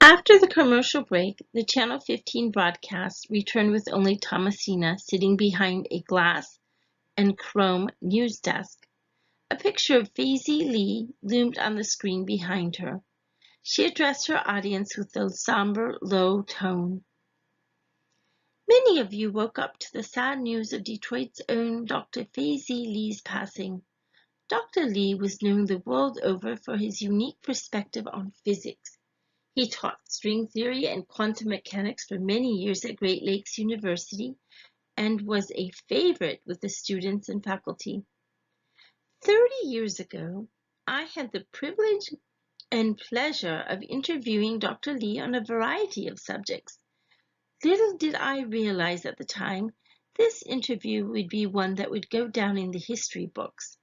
After the commercial break, the Channel 15 broadcast returned with only Thomasina sitting behind a glass and chrome news desk. A picture of Faizy Lee loomed on the screen behind her. She addressed her audience with a somber, low tone. Many of you woke up to the sad news of Detroit's own Dr. Faizy Lee's passing. Dr. Lee was known the world over for his unique perspective on physics. He taught string theory and quantum mechanics for many years at Great Lakes University and was a favorite with the students and faculty. 30 years ago, I had the privilege and pleasure of interviewing Dr. Lee on a variety of subjects. Little did I realize at the time this interview would be one that would go down in the history books.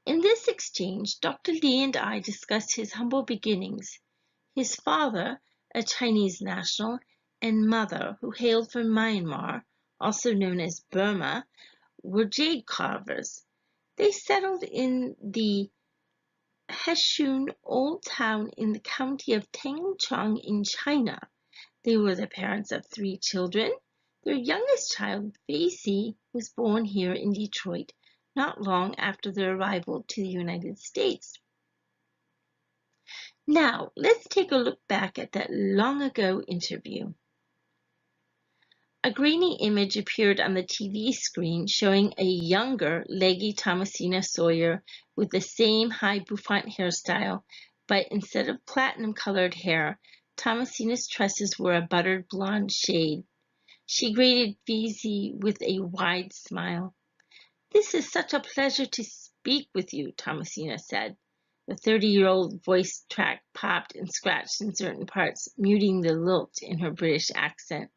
In this exchange, Dr. Lee and I discussed his humble beginnings. His father, a Chinese national, and mother, who hailed from Myanmar, also known as Burma, were jade carvers. They settled in the Heshun Old Town in the county of Tengchong in China. They were the parents of 3 children. Their youngest child, Faizy, was born here in Detroit not long after their arrival to the United States. Now, let's take a look back at that long ago interview. A grainy image appeared on the TV screen showing a younger, leggy Thomasina Sawyer with the same high bouffant hairstyle, but instead of platinum-colored hair, Thomasina's tresses were a buttered blonde shade. She greeted Faizy with a wide smile. "This is such a pleasure to speak with you," Thomasina said. The 30-year-old voice track popped and scratched in certain parts, muting the lilt in her British accent.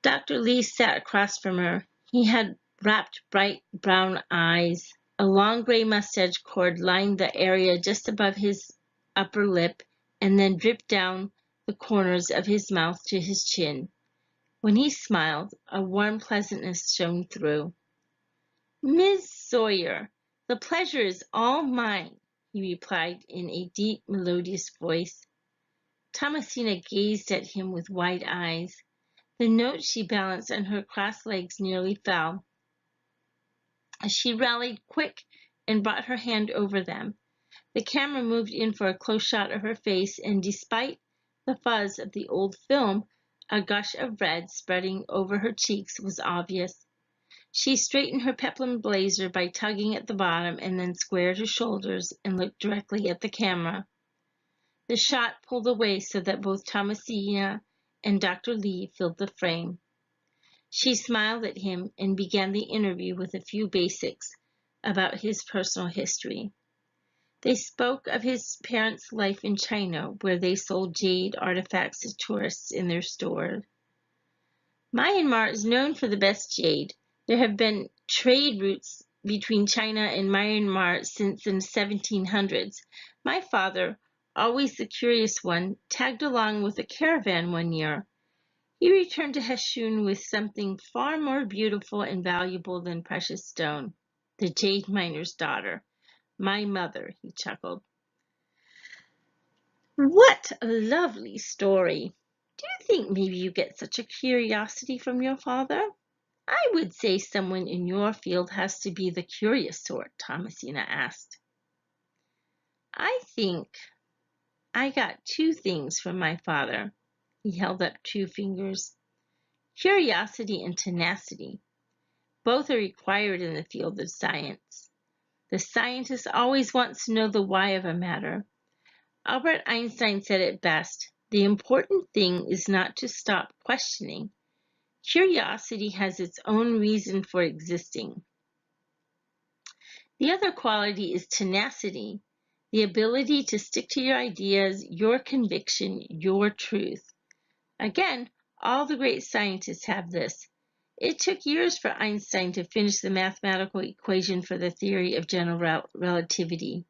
Dr. Lee sat across from her. He had rapt bright brown eyes. A long gray mustache cord lined the area just above his upper lip and then dripped down the corners of his mouth to his chin. When he smiled, a warm pleasantness shone through. "Miss Sawyer, the pleasure is all mine," he replied in a deep, melodious voice. Thomasina gazed at him with wide eyes. The notes she balanced on her crossed legs nearly fell. She rallied quick and brought her hand over them. The camera moved in for a close shot of her face, and despite the fuzz of the old film, a gush of red spreading over her cheeks was obvious. She straightened her peplum blazer by tugging at the bottom and then squared her shoulders and looked directly at the camera. The shot pulled away so that both Thomasina and Dr. Lee filled the frame. She smiled at him and began the interview with a few basics about his personal history. They spoke of his parents' life in China, where they sold jade artifacts to tourists in their store. Myanmar is known for the best jade. There have been trade routes between China and Myanmar since the 1700s. My father, always the curious one, tagged along with a caravan one year. He returned to Heshun with something far more beautiful and valuable than precious stone, the jade miner's daughter. My mother, he chuckled. What a lovely story. Do you think maybe you get such a curiosity from your father? I would say someone in your field has to be the curious sort, Thomasina asked. I think I got 2 things from my father. He held up 2 fingers. Curiosity and tenacity. Both are required in the field of science. The scientist always wants to know the why of a matter. Albert Einstein said it best, "The important thing is not to stop questioning. Curiosity has its own reason for existing." The other quality is tenacity, the ability to stick to your ideas, your conviction, your truth. Again, all the great scientists have this. It took years for Einstein to finish the mathematical equation for the theory of general relativity.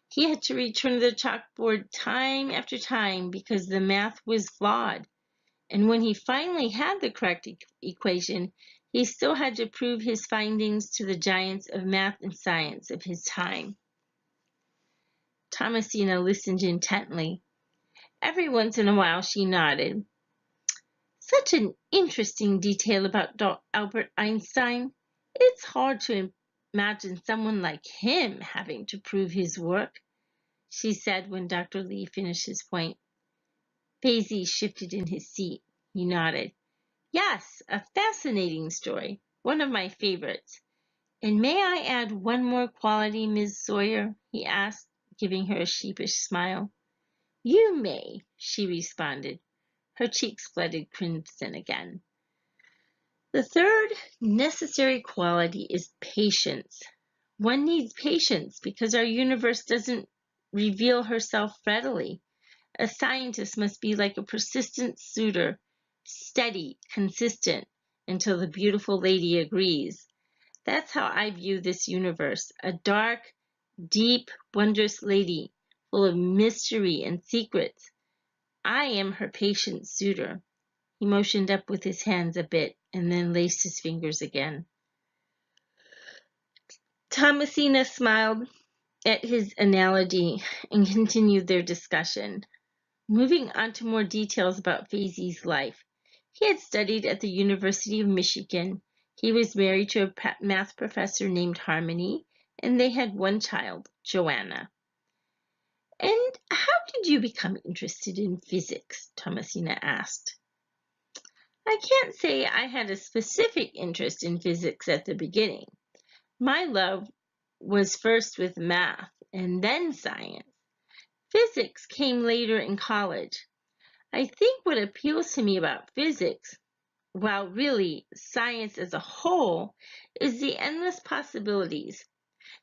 He had to return to the chalkboard time after time because the math was flawed. And when he finally had the correct equation, he still had to prove his findings to the giants of math and science of his time. Thomasina listened intently. Every once in a while she nodded. Such an interesting detail about Albert Einstein. It's hard to imagine someone like him having to prove his work, she said when Dr. Lee finished his point. Faisie shifted in his seat. He nodded. Yes, a fascinating story. One of my favorites. And may I add one more quality, Miss Sawyer? He asked, giving her a sheepish smile. You may, she responded. Her cheeks flooded crimson again. The third necessary quality is patience. One needs patience because our universe doesn't reveal herself readily. A scientist must be like a persistent suitor, steady, consistent, until the beautiful lady agrees. That's how I view this universe, a dark, deep, wondrous lady, full of mystery and secrets. I am her patient suitor. He motioned up with his hands a bit and then laced his fingers again. Thomasina smiled at his analogy and continued their discussion. Moving on to more details about Faisie's life. He had studied at the University of Michigan. He was married to a math professor named Harmony, and they had one child, Joanna. And how did you become interested in physics? Thomasina asked. I can't say I had a specific interest in physics at the beginning. My love was first with math and then science. Physics came later in college. I think what appeals to me about physics, while really science as a whole, is the endless possibilities.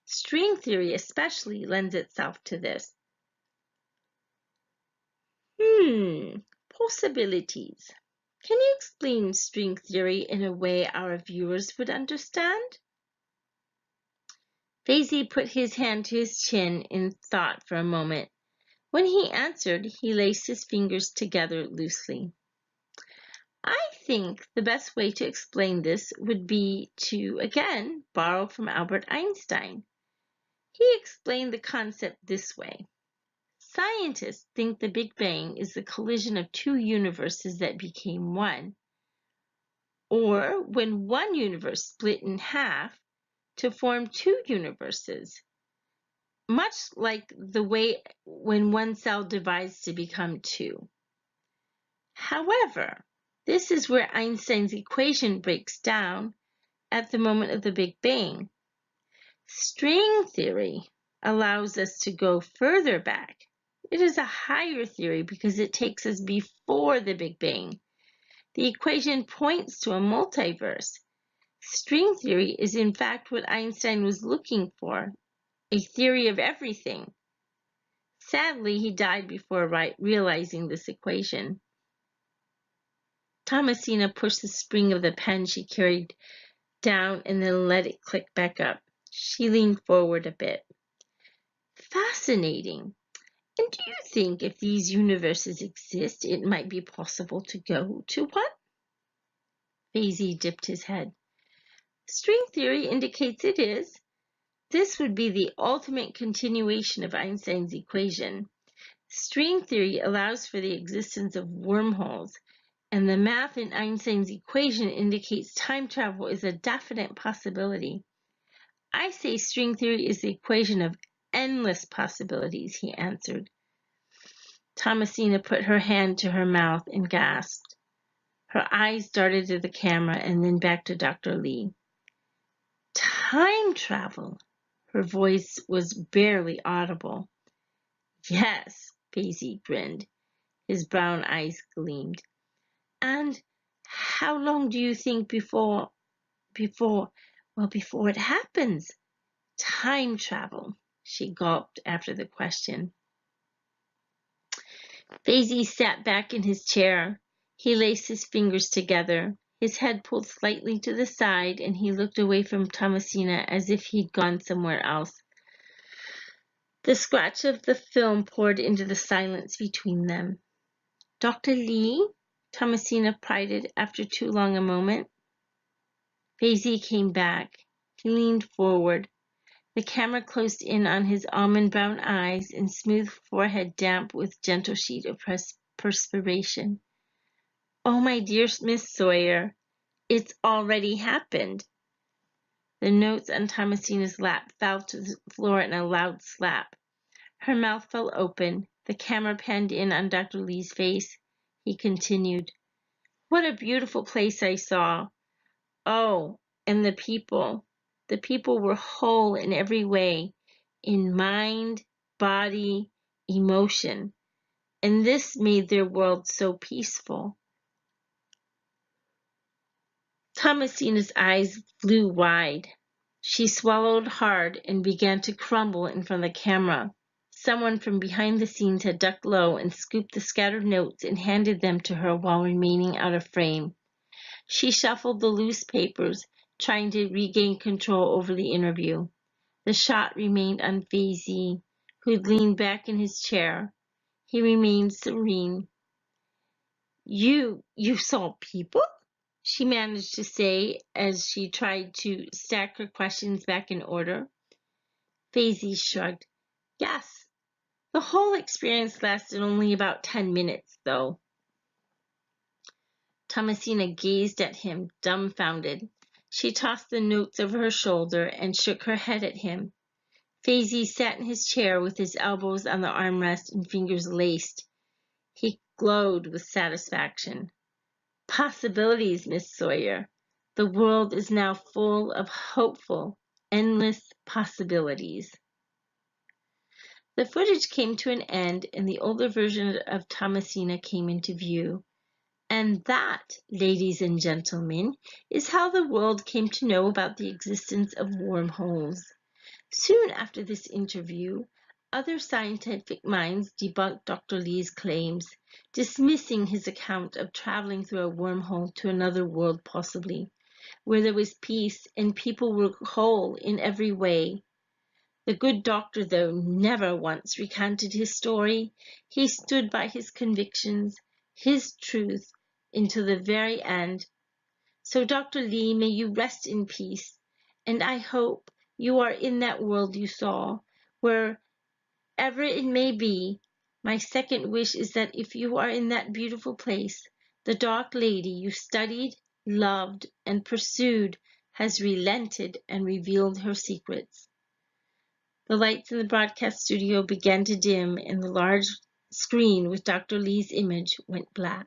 String theory especially lends itself to this. Possibilities. Can you explain string theory in a way our viewers would understand? Faisie put his hand to his chin in thought for a moment. When he answered, he laced his fingers together loosely. I think the best way to explain this would be to, again, borrow from Albert Einstein. He explained the concept this way. Scientists think the Big Bang is the collision of two universes that became one, or when one universe split in half to form two universes, much like the way when one cell divides to become two. However, this is where Einstein's equation breaks down at the moment of the Big Bang. String theory allows us to go further back. It is a higher theory because it takes us before the Big Bang. The equation points to a multiverse. String theory is in fact what Einstein was looking for, a theory of everything. Sadly, he died before realizing this equation. Thomasina pushed the spring of the pen she carried down and then let it click back up. She leaned forward a bit. Fascinating. And do you think if these universes exist, it might be possible to go to one? Faisie dipped his head. String theory indicates it is. This would be the ultimate continuation of Einstein's equation. String theory allows for the existence of wormholes, and the math in Einstein's equation indicates time travel is a definite possibility. I say string theory is the equation of endless possibilities, he answered. Thomasina put her hand to her mouth and gasped. Her eyes darted to the camera and then back to Dr. Lee. Time travel! Her voice was barely audible. Yes, Faisie grinned. His brown eyes gleamed. And how long do you think before it happens? Time travel, she gulped after the question. Faisie sat back in his chair. He laced his fingers together, his head pulled slightly to the side, and he looked away from Thomasina as if he'd gone somewhere else. The scratch of the film poured into the silence between them. Dr. Lee? Thomasina prided after too long a moment. Faisie came back. He leaned forward. The camera closed in on his almond brown eyes and smooth forehead damp with gentle sheet of perspiration. "Oh, my dear Miss Sawyer, it's already happened." The notes on Thomasina's lap fell to the floor in a loud slap. Her mouth fell open. The camera panned in on Dr. Lee's face. He continued, "What a beautiful place I saw. Oh, and the people. The people were whole in every way, in mind, body, emotion. And this made their world so peaceful." Thomasina's eyes flew wide. She swallowed hard and began to crumble in front of the camera. Someone from behind the scenes had ducked low and scooped the scattered notes and handed them to her while remaining out of frame. She shuffled the loose papers, trying to regain control over the interview. The shot remained on Faizy, who leaned back in his chair. He remained serene. You saw people?" she managed to say as she tried to stack her questions back in order. Faizy shrugged. "Yes. The whole experience lasted only about 10 minutes, though." Thomasina gazed at him, dumbfounded. She tossed the notes over her shoulder and shook her head at him. Faizy sat in his chair with his elbows on the armrest and fingers laced. He glowed with satisfaction. "Possibilities, Miss Sawyer. The world is now full of hopeful, endless possibilities." The footage came to an end, and the older version of Thomasina came into view. And that, ladies and gentlemen, is how the world came to know about the existence of wormholes. Soon after this interview, other scientific minds debunked Dr. Lee's claims, dismissing his account of traveling through a wormhole to another world possibly, where there was peace and people were whole in every way. The good doctor, though, never once recanted his story. He stood by his convictions, his truth, until the very end. So, Dr. Lee, may you rest in peace, and I hope you are in that world you saw, wherever it may be. My second wish is that if you are in that beautiful place, the dark lady you studied, loved, and pursued has relented and revealed her secrets. The lights in the broadcast studio began to dim, and the large screen with Dr. Lee's image went black.